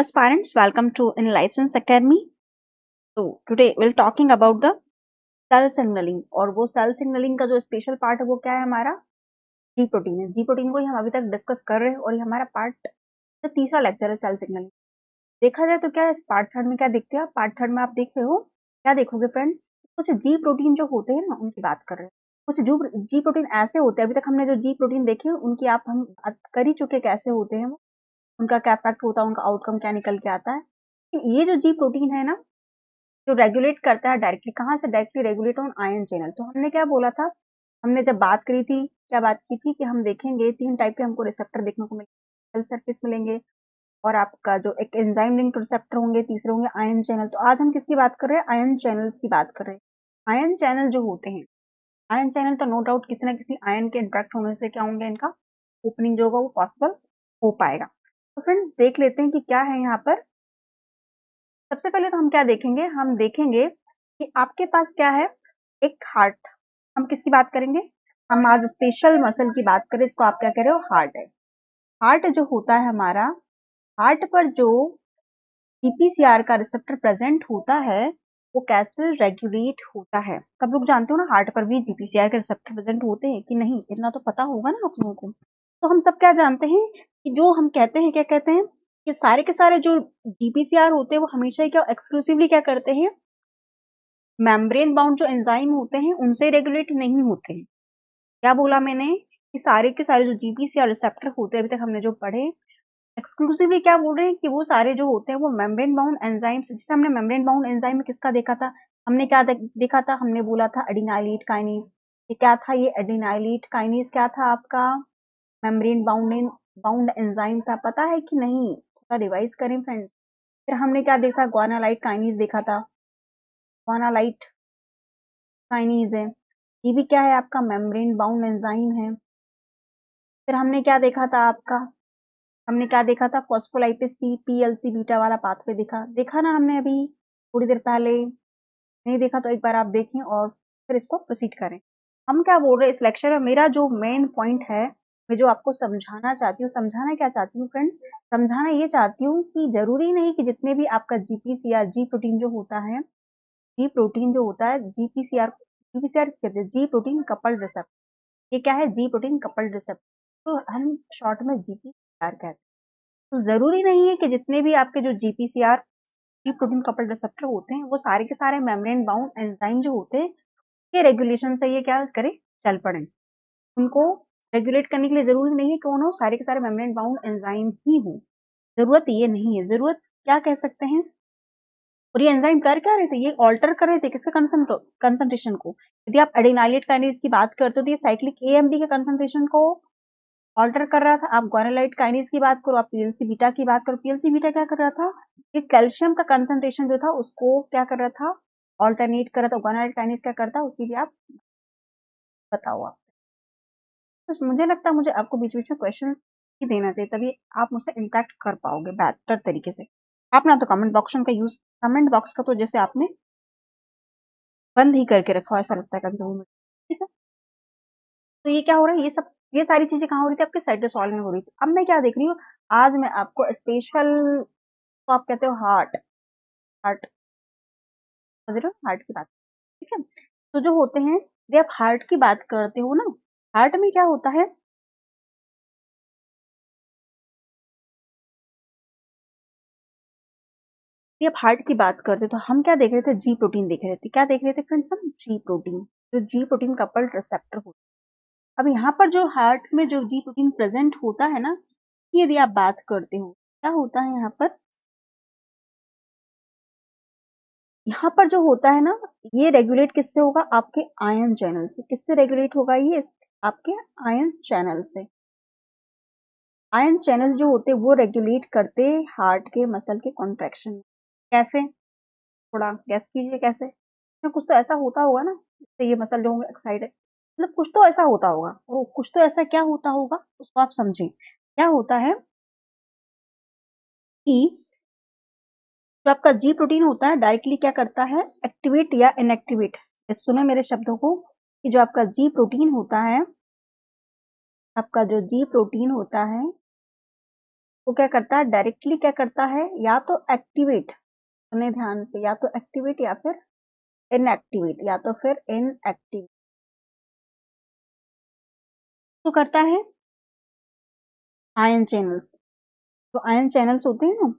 aspirants, welcome to in Life Science Academy. So today we'll talking about the cell signaling और वो cell signalling का जो special part है वो क्या है हमारा जी प्रोटीन है। जी प्रोटीन को ही हम अभी तक डिस्कस कर रहे हैं और ये हमारा पार्ट तीसरा लेक्चर है सेल सिग्नलिंग। देखा जाए तो क्या है पार्ट थर्ड में क्या देखते हैं, पार्ट थर्ड में आप देख रहे हो क्या देखोगे फ्रेंड, कुछ जी प्रोटीन जो होते हैं ना उनकी बात कर रहे हैं। कुछ जो जी प्रोटीन ऐसे होते हैं, अभी तक हमने जो जी प्रोटीन देखे उनकी आप हम बात कर ही चुके कैसे होते हैं, उनका क्या इफेक्ट होता है, उनका आउटकम क्या निकल के आता है। ये जो जी प्रोटीन है ना जो रेगुलेट करता है डायरेक्टली, कहाँ से directly regulate on ion channel. तो हमने क्या बोला था, हमने जब बात करी थी क्या बात की थी कि हम देखेंगे तीन टाइप के हमको रिसेप्टर देखने को मिलेंगे, सेल सरफेस मिलेंगे और आपका जो एक एंजाइम लिंक्ड रिसेप्टर होंगे, तीसरे होंगे आयन चैनल। तो आज हम किसकी बात कर रहे हैं, आयन चैनल्स की बात कर रहे हैं। आयन चैनल जो होते हैं, आयन चैनल तो नो डाउट किसी ना किसी आयन के इंट्रैक्ट होने से क्या होंगे, इनका ओपनिंग जो होगा वो पॉसिबल हो पाएगा। तो फ्रेंड्स देख लेते हैं कि क्या है यहाँ पर। सबसे पहले तो हम क्या देखेंगे, हम देखेंगे कि आपके पास क्या है, एक हार्ट। हम किसकी बात करेंगे, हम आज स्पेशल मसल की बात करें, इसको आप क्या कह रहे हो, हार्ट है। हार्ट जो होता है हमारा, हार्ट पर जो जीपीसीआर का रिसेप्टर प्रेजेंट होता है वो कैसे रेगुलेट होता है। सब लोग जानते हो ना हार्ट पर भी जीपीसीआर के रिसेप्टर प्रेजेंट होते हैं कि नहीं, इतना तो पता होगा ना आप लोगों को। तो हम सब क्या जानते हैं कि जो हम कहते हैं, क्या कहते हैं कि सारे के सारे जो जीपीसीआर होते हैं वो हमेशा क्या एक्सक्लूसिवली क्या करते हैं, मेम्ब्रेन बाउंड जो एंजाइम होते हैं उनसे रेगुलेट नहीं होते हैं। क्या बोला मैंने कि सारे के सारे जो जीपीसीआर रिसेप्टर होते हैं अभी तक हमने जो पढ़े, एक्सक्लूसिवली क्या बोल रहे हैं कि वो सारे जो होते हैं वो मेम्ब्रेन बाउंड एंजाइम्स। जैसे हमने मेम्ब्रेन बाउंड एंजाइम में किसका देखा था, हमने क्या देखा था, हमने बोला था एडिनाइलेट काइनेज। ये क्या था, ये एडिनाइलेट काइनेज क्या था आपका, मेम्ब्रेन बाउंड एंजाइम था। पता है कि नहीं, थोड़ा रिवाइज करें फ्रेंड्स। फिर हमने क्या देखा, ग्वानालाइट काइनेज देखा था, ग्वानालाइट काइनेज है, ये भी क्या है आपका मेम्ब्रेन बाउंड एंजाइम है। फिर हमने क्या देखा था आपका, हमने क्या देखा था, फॉस्फोलाइपिस सी पीएलसी बीटा वाला पाथवे देखा ना हमने अभी थोड़ी देर पहले। नहीं देखा तो एक बार आप देखें और फिर इसको प्रोसीड करें। हम क्या बोल रहे हैं इस लेक्चर में, मेरा जो मेन पॉइंट है, मैं जो आपको समझाना चाहती हूँ, समझाना क्या चाहती हूँ फ्रेंड, समझाना ये चाहती हूँ कि जरूरी नहीं कि जितने भी आपका जीपीसीआर जी प्रोटीन जो होता है, जी प्रोटीन जो होता है जीपीसीआर कहते हैं जी प्रोटीन कपल्ड रिसेप्टर। ये क्या है, जी प्रोटीन कपल्ड रिसेप्टर, तो हम शॉर्ट में जीपीसीआर कहते हैं। तो जरूरी नहीं है कि जितने भी आपके जो जीपीसीआर जी प्रोटीन कपल्ड रिसेप्टर होते हैं वो सारे के सारे मेम्ब्रेन बाउंड एंजाइम जो होते हैं ये रेगुलेशन से ये क्या करें, चल पड़े। उनको रेगुलेट करने के लिए जरूरी नहीं है कि उन्होंने सारे के सारे मेम्ब्रेन बाउंड एंजाइम ही हो, जरूरत ये नहीं है। जरूरत क्या कह सकते हैं, और ये एंजाइम कर क्या रहे थे, ये ऑल्टर कर रहे थे किसके कंसंट्रेशन को। यदि आप एडिनाइलेट काइनेज की बात करते हो तो ये साइक्लिक एएमपी के कंसंट्रेशन को ऑल्टर कर रहा था। आप ग्वानालाइट काइनेज की बात करो, आप पीएलसी बीटा की बात करो, पीएलसी बीटा क्या कर रहा था, ये कैल्शियम का कंसंट्रेशन जो था उसको क्या कर रहा था, ऑल्टरनेट कर रहा था। ग्वानालाइट काइनेज क्या करता है उसकी भी आप बताओ आप। तो मुझे लगता है मुझे आपको बीच बीच में क्वेश्चन ही देना चाहिए, तभी आप मुझसे इंटरेक्ट कर पाओगे बेहतर तरीके से। आप ना तो कमेंट बॉक्स का यूज, कमेंट बॉक्स का तो जैसे आपने बंद ही करके रखा हो ऐसा लगता है कभी कभी मुझे। ठीक है, तो ये क्या हो रहा है, ये सब ये सारी चीजें कहाँ हो रही थी, आपके साइटोसॉल में हो रही थी। अब मैं क्या देख रही हूँ, आज मैं आपको स्पेशल, तो आप कहते हो हार्ट, हार्ट समझ रहे हो, हार्ट की बात। ठीक है, तो जो होते हैं, जब आप हार्ट की बात करते हो ना, हार्ट में क्या होता है, जब आप हार्ट की बात करते तो हम क्या देख रहे थे, जी प्रोटीन देख रहे थे। क्या देख रहे थे फ्रेंड्स, हम जी प्रोटीन, जो जी प्रोटीन कपल्ड रिसेप्टर होता है। अब यहाँ पर जो हार्ट में जो जी प्रोटीन प्रेजेंट होता है ना, यदि आप बात करते हो क्या होता है यहाँ पर जो होता है ना, ये रेगुलेट किससे होगा, आपके आयन चैनल से। किससे रेगुलेट होगा ये, आपके आयन चैनल से। आयन चैनल जो होते हैं वो रेगुलेट करते हार्ट के मसल के कॉन्ट्रैक्शन। कैसे, थोड़ा गैस कीजिए कैसे, कुछ तो ऐसा होता होगा ना जिससे ये मसल जो होंगे एक्साइटेड, मतलब कुछ तो ऐसा होता होगा। वो कुछ तो ऐसा क्या होता होगा उसको आप समझें। क्या होता है कि जो आपका जी प्रोटीन होता है डायरेक्टली क्या करता है, एक्टिवेट या इनएक्टिवेट। सुनो मेरे शब्दों को, कि जो आपका जी प्रोटीन होता है, आपका जो जी प्रोटीन होता है वो क्या करता है, डायरेक्टली क्या करता है, या तो एक्टिवेट, सुने ध्यान से, या तो एक्टिवेट या फिर इनएक्टिवेट, या तो फिर इनएक्टिव तो करता है आयन चैनल्स। तो आयन चैनल्स होते हैं ना,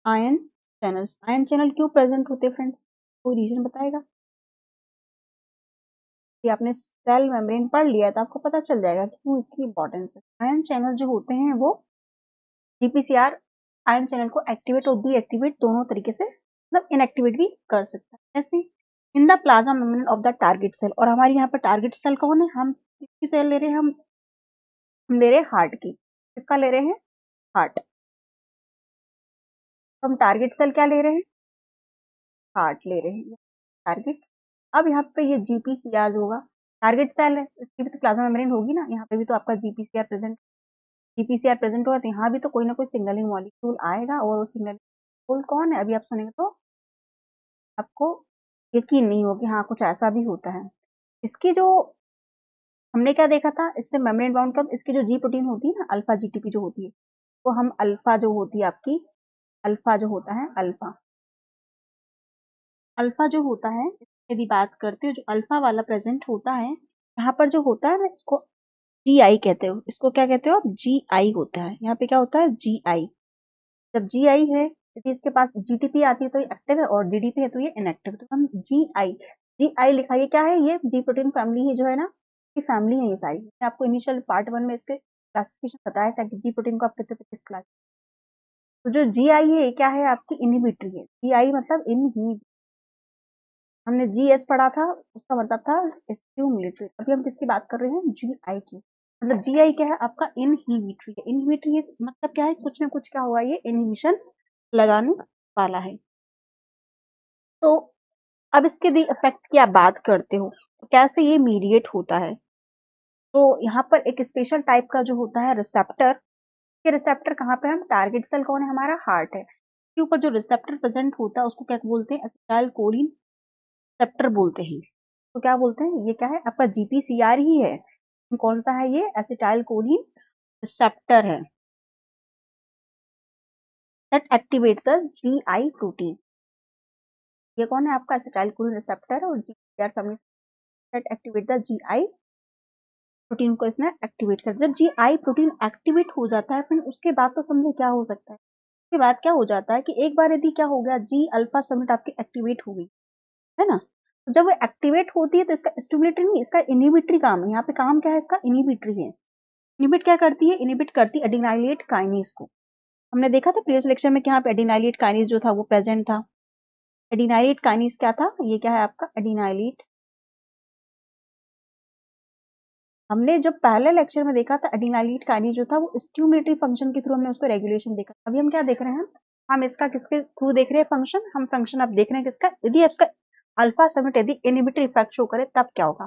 आयन चैनल्स, आयन चैनल क्यों प्रेजेंट होते हैं फ्रेंड्स, कोई रीजन बताएगा? कि आपने सेल मेम्ब्रेन पढ़ लिया तो आपको पता चल जाएगा कि क्यों इसकी इंपॉर्टेंस है। आयन चैनल जो होते हैं वो जीपीसीआर आयन चैनल को एक्टिवेट और डीएक्टिवेट दोनों तरीके से, मतलब इनएक्टिवेट भी कर सकता है। ऐसे in the plasma membrane of the target cell, और हमारे यहाँ पर टारगेट सेल कौन है, हम किसकी सेल ले रहे हैं, हम ले रहे हैं हार्ट की। किसका ले रहे हैं, हार्ट। तो हम टारगेट सेल क्या ले रहे हैं, हार्ट ले रहे हैं टारगेट। अब यहाँ पे ये जीपीसीआर जो होगा, टारगेट सेल है, इसकी भी तो प्लाज्मा मेम्ब्रेन होगी ना, यहाँ पे भी तो आपका जीपीसीआर प्रेजेंट होगा, तो यहाँ भी तो कोई ना कोई सिग्नलिंग मॉलिक्यूल आएगा, और वो सिग्नलिंग मॉलिक्यूल कौन है, अभी आप सुनेंगे तो आपको यकीन नहीं होगा कि हाँ कुछ ऐसा भी होता है। इसकी जो हमने क्या देखा था, इससे मेम्ब्रेन बाउंड का, इसकी जो जी प्रोटीन होती है ना, अल्फा जीटीपी जो होती है, तो हम अल्फा जो होती है आपकी, अल्फा जो होता है, अल्फा जो होता है, यदि बात करते हो जो अल्फा वाला प्रेजेंट होता है, यहाँ पर जो होता है ना, इसको जी आई कहते हो, इसको क्या कहते हो आप, जी आई होता है, यहाँ पे क्या होता है, जी आई। जब जी आई है, यदि इसके पास जीटीपी आती है तो ये एक्टिव है, और जीडीपी है तो ये इनएक्टिव है, तो हम जी आई लिखा, ये क्या है, ये जी प्रोटीन फैमिली है जो है ना, ये फैमिली है ये सारी। मैंने आपको इनिशियल पार्ट 1 में इसके क्लासिफिकेशन बताया था कि जी प्रोटीन को आप कहते थे किस क्लास। तो जो जी आई है, ये क्या है, आपकी इनहिबिटरी है। जी आई मतलब इनहिब, हमने जी एस पढ़ा था, उसका मतलब था स्टिमुलेटरी। अभी हम किसकी बात कर रहे हैं, जी आई की। मतलब जी आई क्या है, आपका इनहिबिटरी है। इनहिबिटरी मतलब क्या है, कुछ ना कुछ क्या हुआ, ये इनहिबिशन लगाने वाला है। तो अब इसके दी इफेक्ट की आप बात करते हो, तो कैसे ये मीडिएट होता है। तो यहाँ पर एक स्पेशल टाइप का जो होता है रिसेप्टर, ये रिसेप्टर कहाँ पे, हम टारगेट सेल कौन है, हमारा हार्ट है, इसके ऊपर जो रिसेप्टर प्रेजेंट होता है उसको क्या बोलते हैं, एसिटाइल कोलिन रिसेप्टर बोलते हैं। तो क्या बोलते हैं, ये क्या है, आपका जीपीसीआर ही है। कौन सा है ये, एसिटाइल कोलिन रिसेप्टर है, that activate the GI protein. ये कौन है, आपका एसिटाइल कोलिन रिसेप्टर और GPCR family, that activate the GI protein को इसमें एक्टिवेट कर। जब जीआई प्रोटीन एक्टिवेट हो जाता है फिर उसके बाद तो समझे क्या हो सकता है, उसके बाद क्या हो जाता है कि एक बार यदि क्या हो गया, जी अल्फा सबमिट आपकी एक्टिवेट हो गई है ना, तो जब वो एक्टिवेट होती है तो इसका स्टिमुलेटरी नहीं, इसका इनहिबिटरी काम है। यहाँ पे काम क्या है, इसका इनहिबिटरी है। इनहिबिट क्या करती है, इनहिबिट करती है एडिनाइलेट काइनेज को। हमने देखा था प्रीवियस लेक्चर में कि यहाँ पे एडिनाइलेट काइनेज जो था वो प्रेजेंट था। एडिनाइलेट काइनेज क्या था, ये क्या है आपका एडिनाइलेट। हमने जब पहले लेक्चर में देखा था एडिनाइलेट काइनेज जो था वो स्टिमुलेटरी फंक्शन के थ्रू हमने उसको रेगुलेशन देखा। अभी हम क्या देख रहे हैं, हम इसका किसके थ्रू देख रहे हैं, फंक्शन। हम फंक्शन अब देख रहे हैं किसका, यदि इसका अल्फा सबमिट यदि इनहिबिटरी इफेक्ट शो करे तब क्या होगा।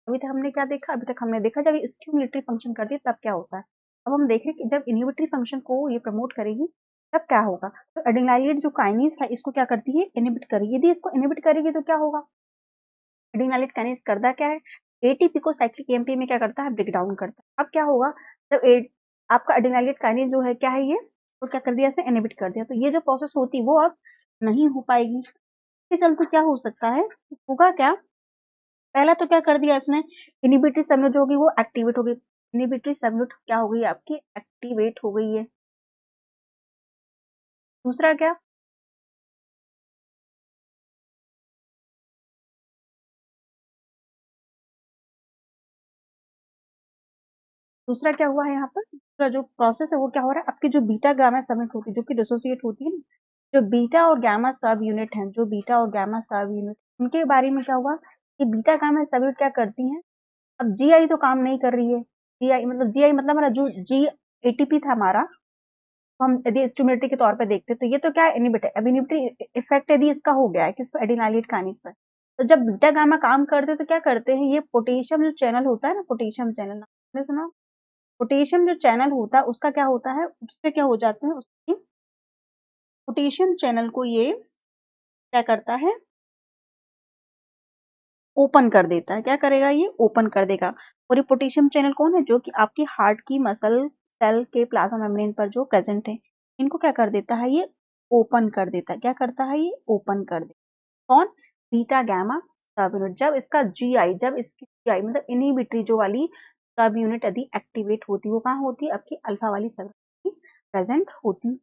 अभी तक हमने क्या देखा, अभी तक हमने देखा जब स्टिमुलेटरी फंक्शन करती है तब क्या होता है। अब हम देख रहे हैं कि जब इनहिबिटरी फंक्शन को ये प्रमोट करेगी तब क्या होगा। तो एडिनाइलेट जो काइनेज है इसको क्या करती है, इनहिबिट करेगी। यदि इसको इनहिबिट करेगी तो क्या होगा, एडिनाइलेट काइनेज करता क्या है, एटीपी को साइक्लिक एएमपी में क्या करता है, ब्रेक डाउन करता है। अब क्या होगा, जब आपका एडिनाइलेट काइनेज जो है क्या है, ये तो क्या कर दिया, इसने इनहिबिट कर दिया, तो ये जो प्रोसेस होती वो अब नहीं हो पाएगी। इसके चलते क्या हो सकता है, होगा क्या, पहला तो क्या कर दिया इसने, इनहिबिटरी सबयूनिट जो होगी वो एक्टिवेट हो गई। इनहिबिटरी सबयूनिट क्या हो गई आपकी, एक्टिवेट हो गई है। दूसरा क्या, दूसरा क्या हुआ है यहाँ पर, दूसरा जो प्रोसेस है वो क्या हो रहा है, आपकी जो बीटा गामा सबमिट होती है जो कि डिसोसिएट होती है ना, जो बीटा और गामा सब यूनिट हैं, जो बीटा और गामा सब यूनिट, उनके बारे में क्या हुआ कि बीटा गामा सब यूनिट क्या करती हैं, अब जीआई तो काम नहीं कर रही है। जीआई मतलब हमारा जो जी एटीपी था हमारा, तो हम यदि स्टिमुलेटरी के तौर पे देखते तो ये तो क्या है, इनहिबिटर। अब इनहिबिटरी इफेक्ट यदि इसका हो गया है किस पर, एडिनाइलेट काइनेज पर, तो जब बीटा गामा काम करते तो क्या करते हैं, ये पोटेशियम जो चैनल होता है ना, पोटेशियम चैनल आपने सुना, पोटेशियम जो चैनल होता है उसका क्या होता है, उससे क्या हो जाते हैं, उसकी पोटेशियम चैनल को ये क्या करता है, ओपन कर देता है। क्या करेगा, ये ओपन कर देगा। और ये पोटेशियम चैनल कौन है, जो कि आपकी हार्ट की मसल सेल के प्लाज्मा मेम्ब्रेन पर जो प्रेजेंट है, इनको क्या कर देता है, ये ओपन कर देता है। क्या करता है, ये ओपन कर देता है। कौन, बीटा गैमा सब यूनिट। जब इसका जीआई, जब इसकी जीआई मतलब इनहिबिटरी जो वाली सब यूनिट यदि एक्टिवेट होती है, वो कहाँ होती है, आपकी अल्फा वाली सेल प्रेजेंट होती।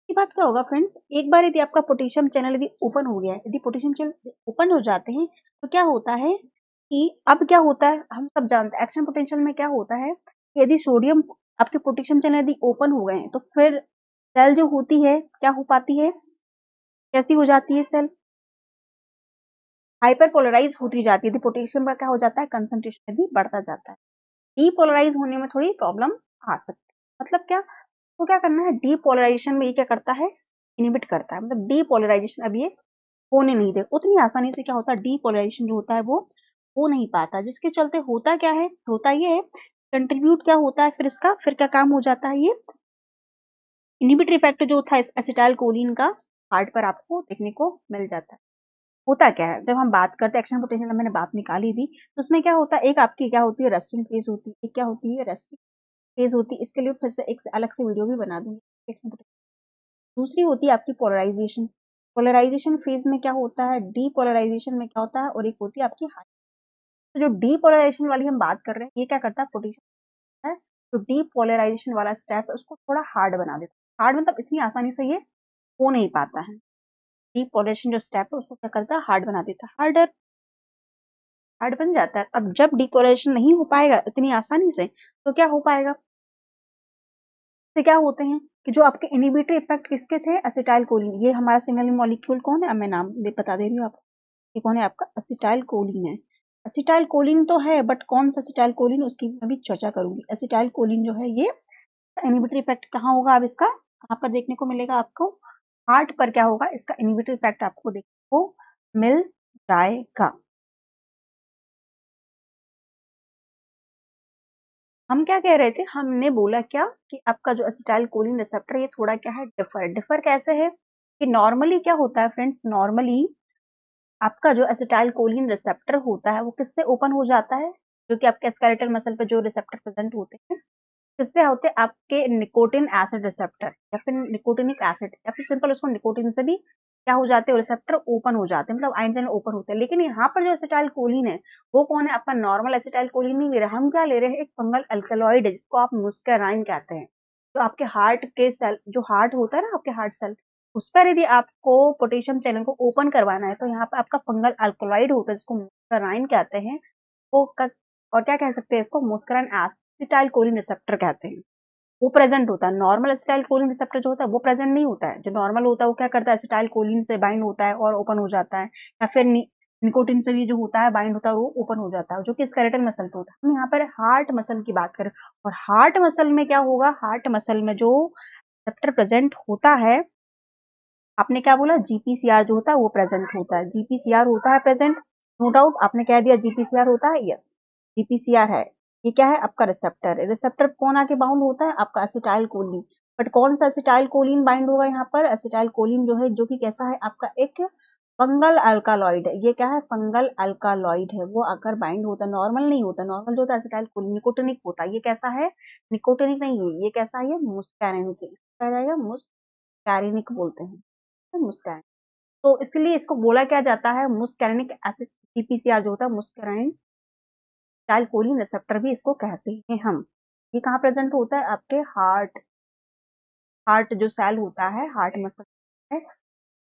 की बात क्या होगा फ्रेंड्स, एक बार यदि आपका पोटेशियम चैनल यदि ओपन हो गया है, यदि पोटेशियम चैनल ओपन हो जाते हैं तो क्या होता है कि अब क्या होता है, हम सब जानते हैं एक्शन पोटेंशियल में क्या होता है कि यदि सोडियम आपके पोटेशियम चैनल यदि ओपन हो गए हैं तो फिर सेल जो होती है क्या हो पाती है, कैसी हो जाती है सेल, हाइपरपोलराइज होती जाती है। यदि पोटेशियम का क्या हो जाता है, कंसंट्रेशन यदि बढ़ता जाता है। डीपोलराइज होने में थोड़ी प्रॉब्लम आ सकती है। मतलब क्या, तो क्या करना है, डीपोलराइजेशन में ये क्या करता है, इनिबिट करता है। मतलब डीपोलराइजेशन अब ये होने नहीं दे, उतनी आसानी से क्या होता है, डीपोलराइजेशन जो होता है वो हो नहीं पाता, जिसके चलते होता क्या है, होता ये है, कंट्रीब्यूट क्या होता है फिर इसका, फिर क्या काम हो जाता है, ये इनिबिटरी इफेक्ट जो था एसिटाइल कोलिन का हार्ट पर आपको देखने को मिल जाता है। होता क्या है, जब हम बात करते हैं एक्शन पोटेंशियल, मैंने बात निकाली थी, तो उसमें क्या होता है, एक आपकी क्या होती है, रेस्टिंग फेज होती है, एक क्या होती है, रेस्टिंग फेज होती है। इसके लिए फिर से एक अलग से वीडियो भी बना दूंगी एक्शन पोटेंशियल। दूसरी होती है आपकी पोलराइजेशन। पोलराइजेशन फेज में क्या होता है, डीपोलराइजेशन में क्या होता है, और एक होती है आपकी हाई। तो जो डीपोलराइजेशन वाली हम बात कर रहे हैं, ये क्या करता है, पोटेशियम है जो डीपोलराइजेशन वाला स्टेप है उसको थोड़ा हार्ड बना देता है। हार्ड मतलब इतनी आसानी से ये हो नहीं पाता है। डीपोलराइजेशन जो स्टेप है उसको क्या करता है, हार्ड बना देता है, हार्डर हार्ड बन जाता है। अब जब डीपोलराइजेशन नहीं हो पाएगा इतनी आसानी से, तो क्या हो पाएगा, से क्या होते हैं कि जो आपके इनिबिटरी इफेक्ट किसके थे, एसिटाइल कोलिन। ये हमारा सिग्नलिंग मॉलिक्यूल कौन है, अब मैं नाम बता दे रही हूँ आपको, ये कौन है, आपका एसिटाइल कोलिन है। एसिटाइल कोलिन तो है, बट कौन सा एसिटाइल कोलिन, उसकी मैं भी चर्चा करूंगी। एसिटाइल कोलिन जो है ये इनिबिटरी इफेक्ट कहाँ होगा, अब इसका कहाँ पर देखने को मिलेगा आपको, हार्ट पर क्या होगा, इसका इनिबिटरी इफेक्ट आपको देखने को मिल जाएगा। हम क्या कह रहे थे, हमने बोला क्या कि आपका जो एसिटाइल कोलिन रिसेप्टर ये थोड़ा क्या है, डिफर डिफर कैसे है कि नॉर्मली क्या होता है फ्रेंड्स, नॉर्मली आपका जो एसिटाइल कोलिन रिसेप्टर होता है वो किससे ओपन हो जाता है, जो कि आपके स्केलेटल मसल पे जो रिसेप्टर प्रेजेंट होते हैं किससे होते हैं, आपके निकोटिन एसिड रिसेप्टर या फिर निकोटिनिक एसिड, या फिर सिंपल उसको निकोटिन से भी क्या हो जाते हैं, रिसेप्टर ओपन हो जाते हैं, मतलब आयन चैनल ओपन होते हैं। लेकिन यहाँ पर जो एसिटाइल कोलिन है वो कौन है, आपका नॉर्मल एसिटाइल कोलिन नहीं ले रहे, हम क्या ले रहे हैं, एक फंगल अल्कलॉइड है जिसको आप मुस्काराइन कहते हैं। जो आपके हार्ट के सेल, जो हार्ट होता है ना आपके हार्ट सेल, उस पर यदि आपको पोटेशियम चैनल को ओपन करवाना है तो यहाँ पर आपका फंगल अल्कलॉइड होता है जिसको मुस्काराइन कहते हैं। वो और क्या कह सकते हैं इसको, मुस्काराइन एसिटाइल कोलिन रिसेप्टर कहते हैं। वो प्रेजेंट होता है, नॉर्मल एसिटाइल कोलिन रिसेप्टर जो होता है वो प्रेजेंट नहीं होता है। जो नॉर्मल होता है वो क्या करता है, एसिटाइल कोलिन से बाइंड होता है और ओपन हो जाता है, या फिर निकोटिन से भी जो होता है बाइंड होता है वो ओपन हो जाता है, जो कि स्केलेटल मसल पे होता है। हम यहाँ पर हार्ट मसल की बात करें, और हार्ट मसल में क्या होगा, हार्ट मसल में जो रिसेप्टर प्रेजेंट होता है, आपने क्या बोला, जीपीसीआर जो होता है वो प्रेजेंट होता है, जीपीसीआर होता है प्रेजेंट, नो डाउट। आपने कह दिया जीपीसीआर होता है, यस जीपीसीआर है। ये क्या है, आपका रिसेप्टर है। रिसेप्टर कौन आके बाउंड होता है, आपका एसिटाइल कोलिन। बट कौन सा एसिटाइल कोलिन बाइंड होगा यहाँ पर, एसिटाइल कोलिन जो है, जो कि कैसा है, आपका एक फंगल अल्कालॉइड है। ये क्या है, फंगल अल्कालॉइड है, वो आकर बाइंड होता है, नॉर्मल नहीं होता। नॉर्मल जो होता है एसिटाइल कोलिन निकोटिनिक होता है, ये कैसा है, निकोटिनिक नहीं है, ये कैसा है, ये मुस्कैरेनिक है, इसको कहा जाएगा मुस्कैरेनिक बोलते हैं, मुस्कैन। तो इसलिए इसको बोला क्या जाता है, मुस्कैरेनिक एसिड, जीपीसीआर जो होता है मुस्कैराइन एसिटाइल कोलिन रिसेप्टर भी इसको कहते हैं हम। ये कहाँ प्रेजेंट होता है, आपके हार्ट, हार्ट जो सेल होता है, हार्ट मसल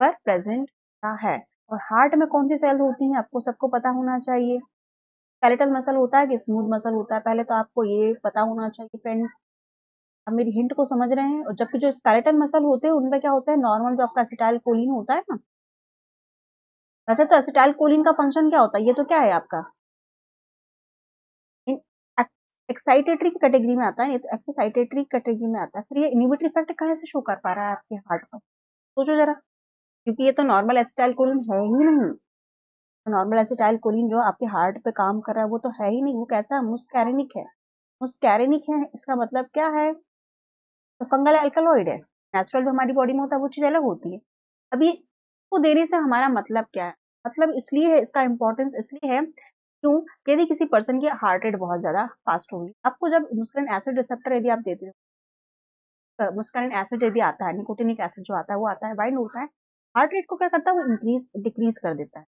पर प्रेजेंट होता है। और हार्ट में कौन सी सेल होती है आपको सबको पता होना चाहिए, स्केलेटल मसल होता है कि स्मूथ मसल होता है, पहले तो आपको ये पता होना चाहिए फ्रेंड्स। अब मेरी हिंट को समझ रहे हैं। और जबकि जो स्केलेटल मसल होते हैं उनमें क्या होता है, नॉर्मल जो आपका एसिटाइल कोलिन होता है ना, वैसे तो एसिटाइल कोलिन का फंक्शन क्या होता है, ये तो क्या है आपका एक्साइटेटरी की कैटेगरी में आता है, ये तो एक्साइटेटरी कैटेगरी में आता है। फिर ये इनिबिटरी इफेक्ट कहाँ से शो कर पा रहा है आपके हार्ट पर, सोचो जरा, क्योंकि ये तो नॉर्मल एसिटाइल कोलिन है ही नहीं। नॉर्मल एसिटाइल कोलिन जो आपके हार्ट पे काम कर रहा है वो तो है ही नहीं, वो कैसा है, मुस्कैरेनिक है। मुस्कैरेनिक है इसका मतलब क्या है, तो फंगल अल्कलॉइड है। नेचुरल जो हमारी बॉडी में होता है वो चीज अलग होती है। अभी को देने से हमारा मतलब क्या है, मतलब इसलिए है, इसका इंपॉर्टेंस इसलिए है क्यों? यदि किसी पर्सन की हार्ट रेट बहुत ज्यादा फास्ट होगी, आपको जब मुस्कारिन एसिड रिसेप्टर यदि आप देते हो, मुस्कारिन एसिड यदि आता है, निकोटिनिक एसिड जो आता है वो आता है, बाइंड होता है, हार्ट रेट को क्या करता है, वो इंक्रीज डिक्रीज कर देता है,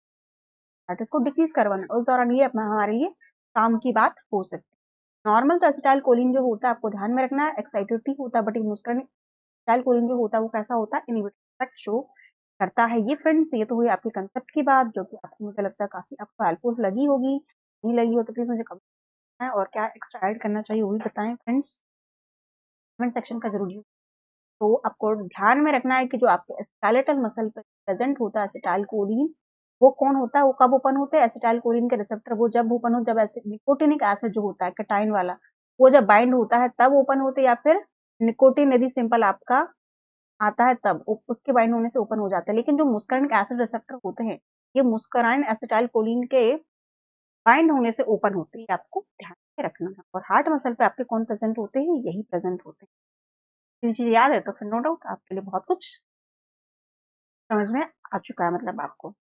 हार्ट रेट को डिक्रीज करवाना, उस दौरान ये अपना हमारे लिए काम की बात हो सकती है। नॉर्मल तो एसिटाइल कोलिन जो होता है, आपको ध्यान में रखना है, एक्साइटेटिव होता है, बट मुस्कारिन एसिटाइल कोलिन जो होता है वो कैसा होता है, इनहिबिटरी इफेक्ट शो करता है। ये फ्रेंड्स, ये तो हुई आपके कंसेप्ट की बात, जो कि आपको मुझे लगता है काफी आपको हेल्पफुल लगी होगी। नहीं लगी हो तो प्लीज मुझे कमेंट करना है, और क्या एक्स्ट्रा ऐड करना चाहिए वो भी बताएं फ्रेंड्स, कमेंट सेक्शन का जरूर यूज। तो आपको ध्यान में रखना है कि जो आपके स्केलेटल मसल पर प्रेजेंट होता है एसिटाइल कोलिन, वो कौन होता है, वो कब ओपन होते हैं, एसिटाइल कोलिन के रिसेप्टर वो जब ओपन हो, जब निकोटिनिक एसिड जो होता है कटाइन वाला, वो जब बाइंड होता है तब ओपन होते हैं, या फिर निकोटिन यदि सिंपल आपका आता है तब उसके बाइंड होने से ओपन हो जाता है। लेकिन जो मुस्कारिन एसिड रिसेप्टर होते हैं, ये मुस्काराइन एसिटाइल कोलिन के बाइंड होने से ओपन होते हैं, आपको ध्यान में रखना है। और हार्ट मसल पे आपके कौन प्रेजेंट होते हैं, यही प्रेजेंट होते हैं। ये चीज याद है तो फिर नो डाउट आपके लिए बहुत कुछ समझ में आ चुका है, मतलब आपको।